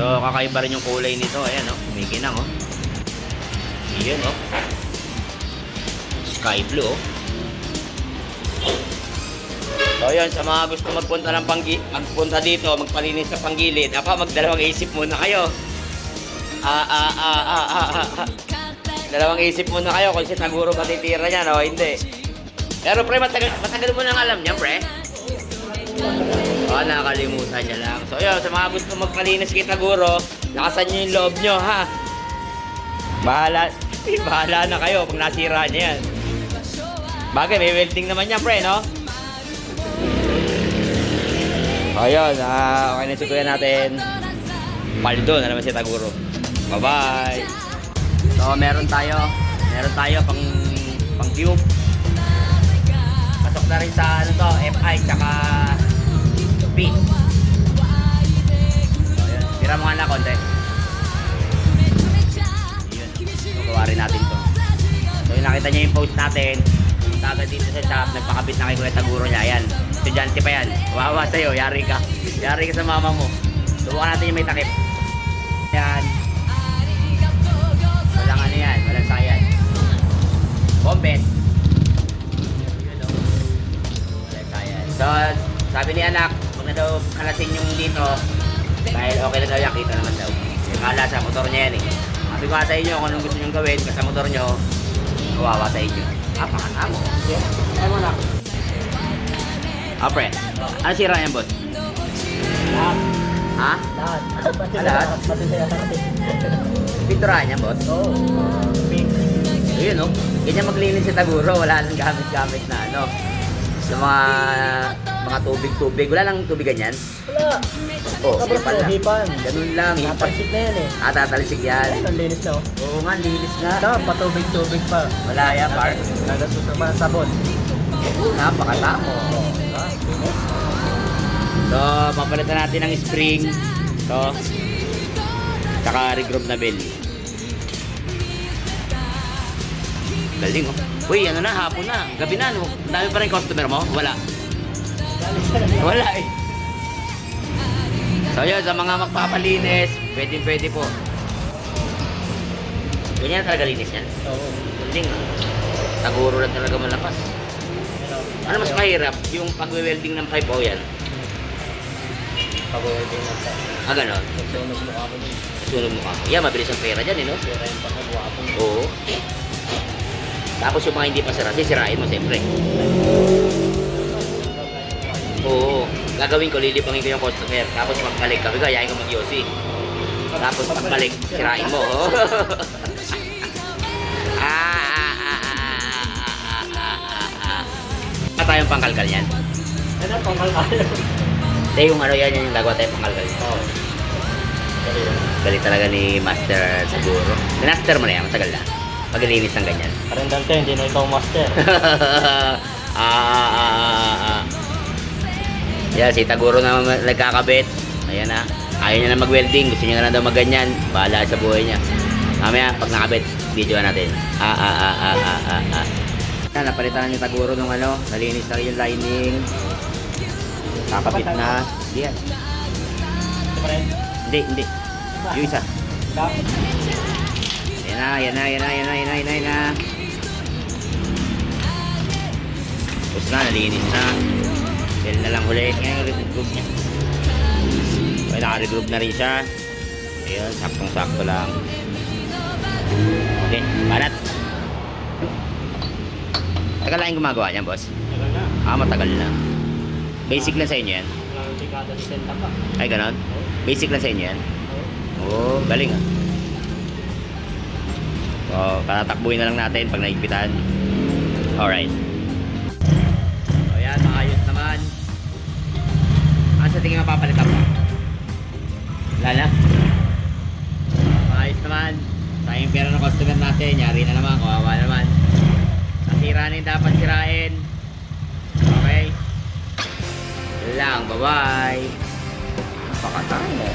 So, kakaiba rin yung kulay nito. Ayan, oh. Kumikinang, oh. Ayan, oh. Sky blue, oh. So, yun. Sa mga gusto magpunta dito, magpalinis sa panggilid, magdalawang isip muna kayo. Dalawang isip muna kayo kung si Taguro matitira niyan o hindi. Pero pre, matagal mo nang alam niyan, pre. Nakakalimutan niya lang. So yun, sa mga gusto magpalinis kay Taguro, lakasan niyo yung loob niyo, ha? Bahala na kayo kung nasira niya yan. Bagay, may welding naman yan, pre, no? So yun, okay na siguyan natin. Paldo na naman si Taguro. Bye-bye! So meron tayo pang tube. Pasok na rin sa ano to, FI tsaka B. So yun, tira mo nga na konti. Yun, magawa rin natin to. So yun, nakita niya yung post natin. Punta agad dito sa shop, nagpakabit na kay Kuya Taguro niya. Yan, estudyante pa yan. Wawa sa'yo, yari ka sa mama mo. Subukan natin yung may takip. Yan. Walang ano yan, walang sayad. Bombet. Walang sayad. So, sabi ni anak, kung na daw kalasin yung dito, dahil okay na daw yan, kita naman daw. Kala sa motor niya yan eh. Sabi ko sa inyo kung anong gusto nyo gawin, kasi sa motor nyo, kawawa sa inyo. Pakatamo. Ay mo na. Pre, ano sira yan, boss? Ha? Lahat. Lahat? Pati sa yakin. Pinturahan niya, boss? Oo. Ayun, no? Ganyan maglinis si Taguro. Wala nang gamit-gamit na, ano. Yung mga tubig-tubig. Wala lang tubigan yan? Wala. Hipan lang. Hipan. Ganun lang. Natalsik na yan eh. Tatalisik yan. Ang linis na oh. Oo nga, linis nga. Ito, patubig-tubig pa. Wala yan, par. Nagasos naman sabon. Napakatamo. Linis. So, papalitan natin ng spring. Ito. Tsaka regroove na bell. Galing, oh. Uy, ano na, hapon na. Gabi na, no? Ang dami pa rin customer mo? Wala. Wala, eh. So, yun, sa mga magpapalinis, pwede po. Ganyan talaga linis yan. Oo. Galing, ah. Taguro lang talaga malakas. Ano mas mahirap? Yung pag-welding ng pipe, o yan? Pag-welding na pa. Ganon. Nagsunog mo ako nun. Sunog mo ka. Yeah, mabilis ang pera dyan, eh, no? Sira yung pagkagawa ko. Oo. Tapos yung mga hindi pa sira, sisirain mo siyempre. Oo. Gagawin ko, lilipangin ko yung customer. Tapos magbalik kami, gayahin ko mag-yosi. Tapos pagbalik, sirain mo. Tayong pangkalkal yan. Ano, pangkalkal? Hindi, yung ano yan, yung gagawa tayong pangkalkal. Oo. Galing talaga ni Master Taguro. Master mo na yan, matagal na. Paglilinis ng ganyan. Parendante, hindi na ikaw master. Yan, si Taguro na nagkakabit. Ayan na. Ayaw niya na mag-welding. Gusto niya na daw mag-ganyan. Bahala sa buhay niya. Mamaya, pag nakabit, video natin. Napalitan ni Taguro nung ano. Nalinis na rin yung lining. Kakabit na. Hindi yan. Hindi. Yung isa. Yan na. Tapos na, nalinis na. Bell na lang ulit. Ngayon yung regroup niya. Okay, naka-regroup na rin siya. Ayun, saktong-sakto lang. Okay, banat. Tagal lang yung gumagawa niyan, boss? Tagal na. Matagal na. Basic lang sa inyo yan? Wala nang tikada sa senta pa. Ay, ganon? Basic lang sa inyo yan? Oo, galing ah. So, katatakbuhin na lang natin pag naigpitan. Alright. So, yan, maayos naman. Ano sa tingin mapapalitan mo? Wala na? Maayos naman. Sayang pera ng customer natin. Yari na naman, kawawa naman. Nasira na yung dapat sirain. Okay? Lang, bye-bye. Pakatay mo.